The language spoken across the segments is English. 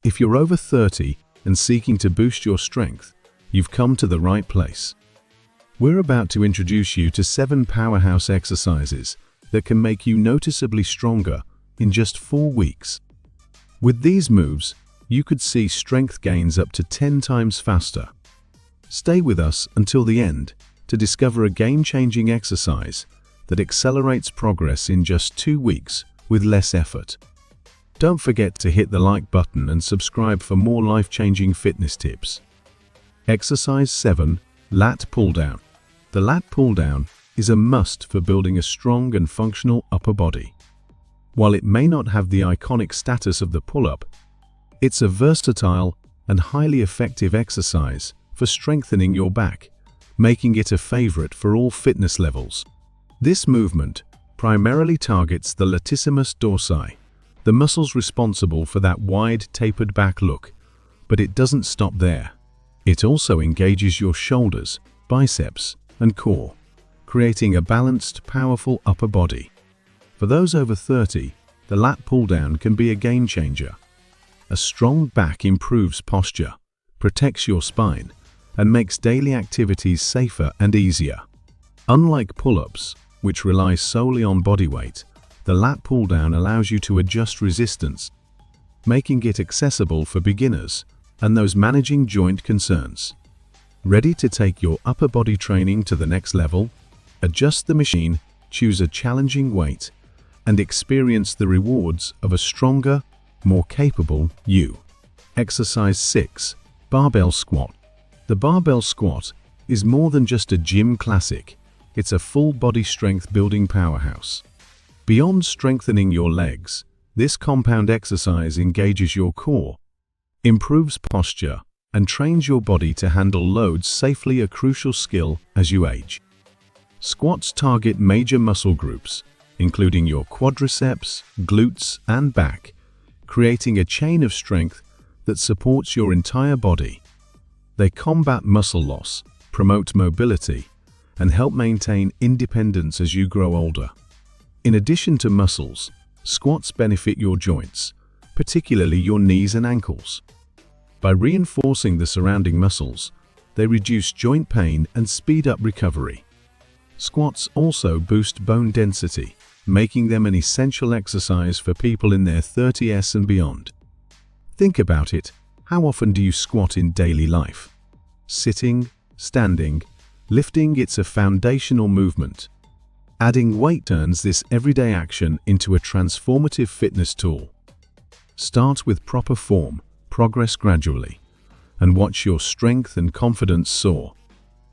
If you're over 30 and seeking to boost your strength, you've come to the right place. We're about to introduce you to 7 powerhouse exercises that can make you noticeably stronger in just 4 weeks. With these moves, you could see strength gains up to 10 times faster. Stay with us until the end to discover a game-changing exercise that accelerates progress in just 2 weeks with less effort. Don't forget to hit the like button and subscribe for more life-changing fitness tips. Exercise 7. Lat Pulldown. The lat pulldown is a must for building a strong and functional upper body. While it may not have the iconic status of the pull-up, it's a versatile and highly effective exercise for strengthening your back, making it a favorite for all fitness levels. This movement primarily targets the latissimus dorsi, the muscles responsible for that wide, tapered back look, but it doesn't stop there. It also engages your shoulders, biceps, and core, creating a balanced, powerful upper body. For those over 30, the lat pull-down can be a game changer. A strong back improves posture, protects your spine, and makes daily activities safer and easier. Unlike pull-ups, which rely solely on body weight, the lat pull-down allows you to adjust resistance, making it accessible for beginners and those managing joint concerns. Ready to take your upper body training to the next level? Adjust the machine, choose a challenging weight, and experience the rewards of a stronger, more capable you. Exercise 6. Barbell Squat. The barbell squat is more than just a gym classic. It's a full body strength building powerhouse. Beyond strengthening your legs, this compound exercise engages your core, improves posture, and trains your body to handle loads safely, a crucial skill as you age. Squats target major muscle groups, including your quadriceps, glutes, and back, creating a chain of strength that supports your entire body. They combat muscle loss, promote mobility, and help maintain independence as you grow older. In addition to muscles, squats benefit your joints, particularly your knees and ankles. By reinforcing the surrounding muscles, they reduce joint pain and speed up recovery. Squats also boost bone density, making them an essential exercise for people in their 30s and beyond. Think about it. How often do you squat in daily life? Sitting, standing, lifting. It's a foundational movement. Adding weight turns this everyday action into a transformative fitness tool. Start with proper form, progress gradually, and watch your strength and confidence soar.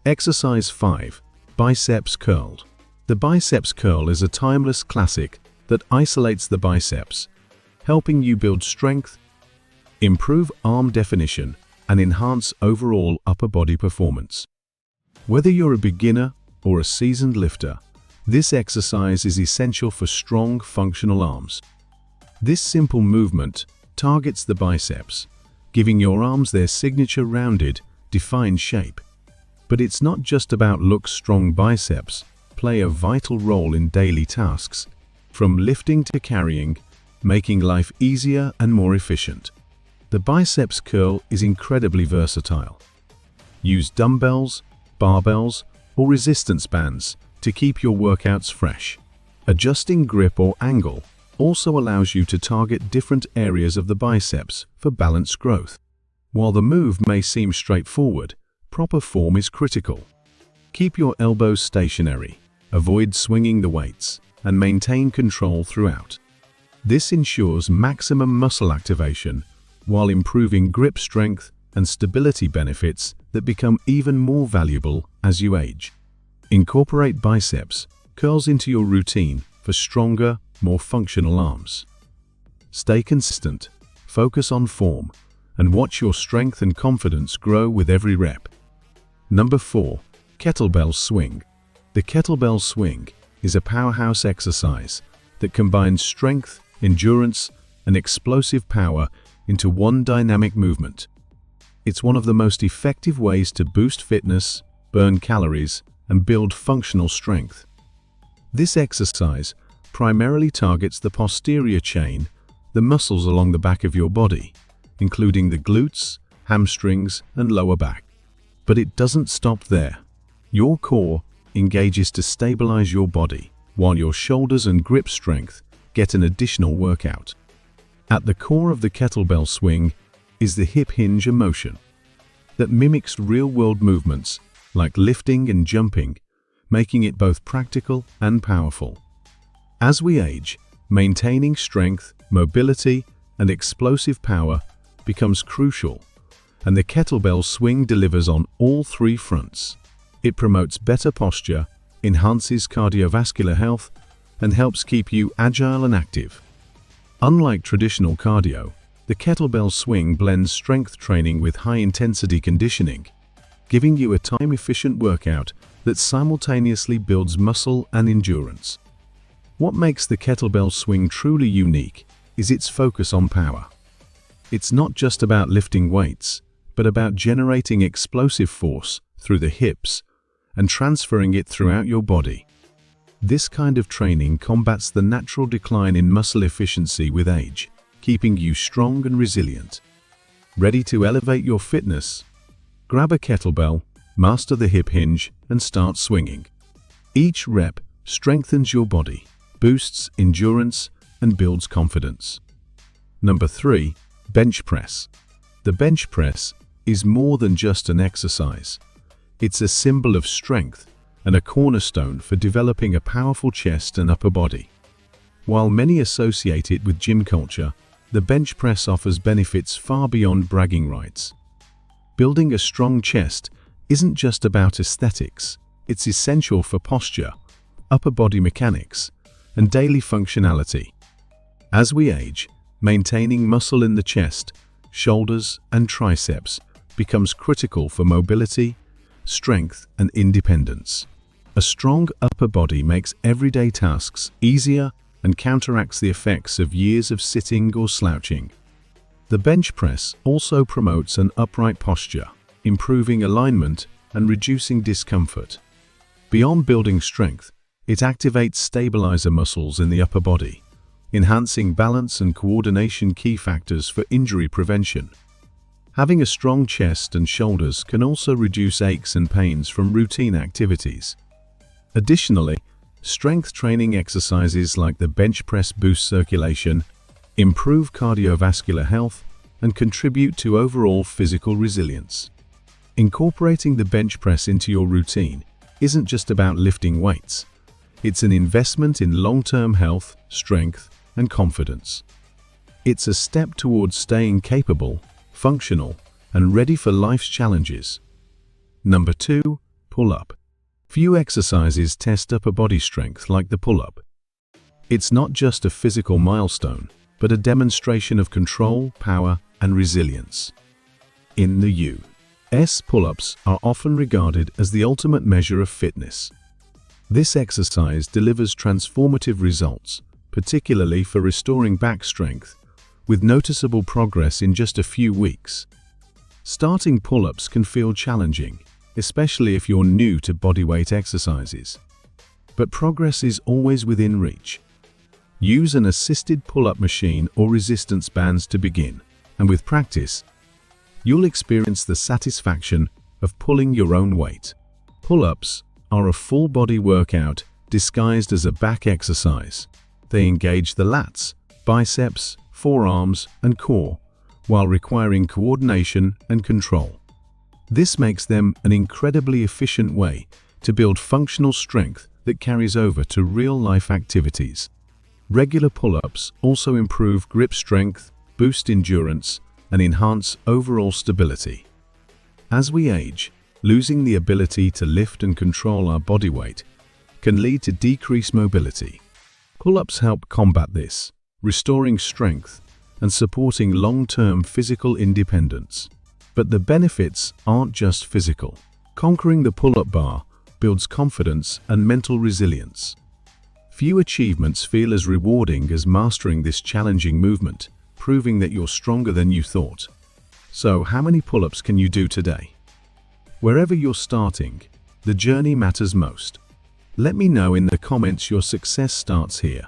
Exercise 5. Biceps Curl. The biceps curl is a timeless classic that isolates the biceps, helping you build strength, improve arm definition, and enhance overall upper body performance. Whether you're a beginner or a seasoned lifter, this exercise is essential for strong, functional arms. This simple movement targets the biceps, giving your arms their signature rounded, defined shape. But it's not just about looks. Strong biceps play a vital role in daily tasks, from lifting to carrying, making life easier and more efficient. The biceps curl is incredibly versatile. Use dumbbells, barbells, or resistance bands to keep your workouts fresh. Adjusting grip or angle also allows you to target different areas of the biceps for balanced growth. While the move may seem straightforward, proper form is critical. Keep your elbows stationary, avoid swinging the weights, and maintain control throughout. This ensures maximum muscle activation while improving grip strength and stability, benefits that become even more valuable as you age. Incorporate biceps curls into your routine for stronger, more functional arms. Stay consistent, focus on form, and watch your strength and confidence grow with every rep. Number 4. Kettlebell Swing. The kettlebell swing is a powerhouse exercise that combines strength, endurance, and explosive power into one dynamic movement. It's one of the most effective ways to boost fitness, burn calories, and build functional strength. This exercise primarily targets the posterior chain, the muscles along the back of your body, including the glutes, hamstrings, and lower back. But it doesn't stop there. Your core engages to stabilize your body, while your shoulders and grip strength get an additional workout. At the core of the kettlebell swing is the hip hinge motion that mimics real-world movements like lifting and jumping, making it both practical and powerful. As we age, maintaining strength, mobility, and explosive power becomes crucial, and the kettlebell swing delivers on all three fronts. It promotes better posture, enhances cardiovascular health, and helps keep you agile and active. Unlike traditional cardio, the kettlebell swing blends strength training with high-intensity conditioning, giving you a time-efficient workout that simultaneously builds muscle and endurance. What makes the kettlebell swing truly unique is its focus on power. It's not just about lifting weights, but about generating explosive force through the hips and transferring it throughout your body. This kind of training combats the natural decline in muscle efficiency with age, keeping you strong and resilient. Ready to elevate your fitness? Grab a kettlebell, master the hip hinge, and start swinging. Each rep strengthens your body, boosts endurance, and builds confidence. Number 3. Bench press. The bench press is more than just an exercise. It's a symbol of strength and a cornerstone for developing a powerful chest and upper body. While many associate it with gym culture, the bench press offers benefits far beyond bragging rights. Building a strong chest isn't just about aesthetics, it's essential for posture, upper body mechanics, and daily functionality. As we age, maintaining muscle in the chest, shoulders, and triceps becomes critical for mobility, strength, and independence. A strong upper body makes everyday tasks easier and counteracts the effects of years of sitting or slouching. The bench press also promotes an upright posture, improving alignment and reducing discomfort. Beyond building strength, it activates stabilizer muscles in the upper body, enhancing balance and coordination, key factors for injury prevention. Having a strong chest and shoulders can also reduce aches and pains from routine activities. Additionally, strength training exercises like the bench press boost circulation, improve cardiovascular health, and contribute to overall physical resilience. Incorporating the bench press into your routine isn't just about lifting weights. It's an investment in long-term health, strength, and confidence. It's a step towards staying capable, functional, and ready for life's challenges. Number 2. Pull-up. Few exercises test upper body strength like the pull-up. It's not just a physical milestone, but a demonstration of control, power, and resilience. In the U.S., pull-ups are often regarded as the ultimate measure of fitness. This exercise delivers transformative results, particularly for restoring back strength, with noticeable progress in just a few weeks. Starting pull-ups can feel challenging, especially if you're new to bodyweight exercises. But progress is always within reach. Use an assisted pull-up machine or resistance bands to begin, and with practice, you'll experience the satisfaction of pulling your own weight. Pull-ups are a full-body workout disguised as a back exercise. They engage the lats, biceps, forearms, and core, while requiring coordination and control. This makes them an incredibly efficient way to build functional strength that carries over to real-life activities. Regular pull-ups also improve grip strength, boost endurance, and enhance overall stability. As we age, losing the ability to lift and control our body weight can lead to decreased mobility. Pull-ups help combat this, restoring strength and supporting long-term physical independence. But the benefits aren't just physical. Conquering the pull-up bar builds confidence and mental resilience. Few achievements feel as rewarding as mastering this challenging movement, proving that you're stronger than you thought. So, how many pull-ups can you do today? Wherever you're starting, the journey matters most. Let me know in the comments your success starts here.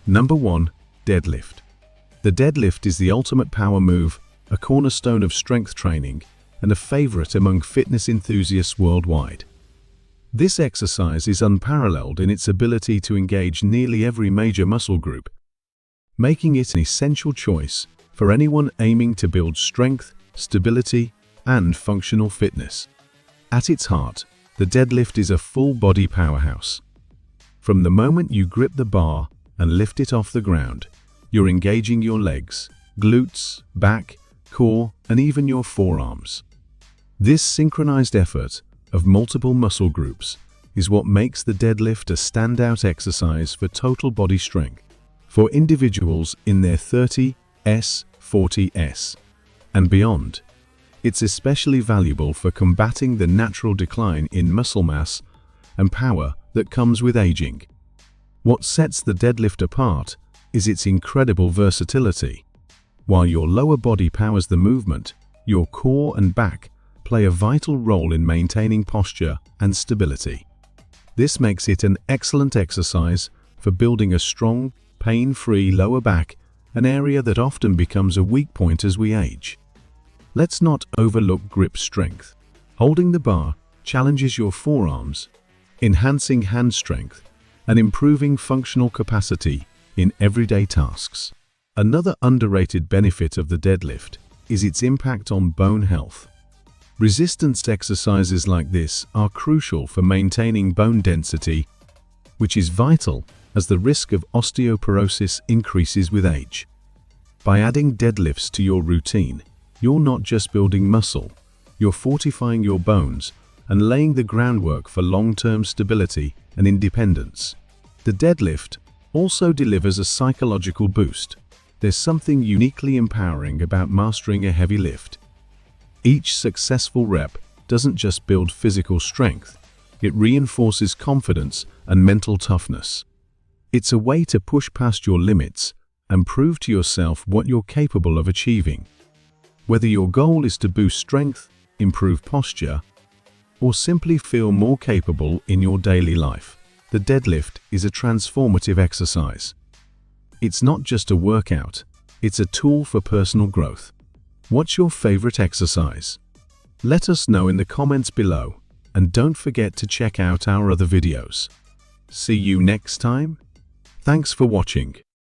Number 1. Deadlift. The deadlift is the ultimate power move a cornerstone of strength training and a favorite among fitness enthusiasts worldwide. This exercise is unparalleled in its ability to engage nearly every major muscle group, making it an essential choice for anyone aiming to build strength, stability, and functional fitness. At its heart, the deadlift is a full-body powerhouse. From the moment you grip the bar and lift it off the ground, you're engaging your legs, glutes, back, core, and even your forearms. This synchronized effort of multiple muscle groups is what makes the deadlift a standout exercise for total body strength. For individuals in their 30s, 40s, and beyond, it's especially valuable for combating the natural decline in muscle mass and power that comes with aging. What sets the deadlift apart is its incredible versatility. While your lower body powers the movement, your core and back play a vital role in maintaining posture and stability. This makes it an excellent exercise for building a strong, pain-free lower back, an area that often becomes a weak point as we age. Let's not overlook grip strength. Holding the bar challenges your forearms, enhancing hand strength and improving functional capacity in everyday tasks. Another underrated benefit of the deadlift is its impact on bone health. Resistance exercises like this are crucial for maintaining bone density, which is vital as the risk of osteoporosis increases with age. By adding deadlifts to your routine, you're not just building muscle, you're fortifying your bones and laying the groundwork for long-term stability and independence. The deadlift also delivers a psychological boost. There's something uniquely empowering about mastering a heavy lift. Each successful rep doesn't just build physical strength, it reinforces confidence and mental toughness. It's a way to push past your limits and prove to yourself what you're capable of achieving. Whether your goal is to boost strength, improve posture, or simply feel more capable in your daily life, the deadlift is a transformative exercise. It's not just a workout, it's a tool for personal growth. What's your favorite exercise? Let us know in the comments below, and don't forget to check out our other videos. See you next time. Thanks for watching.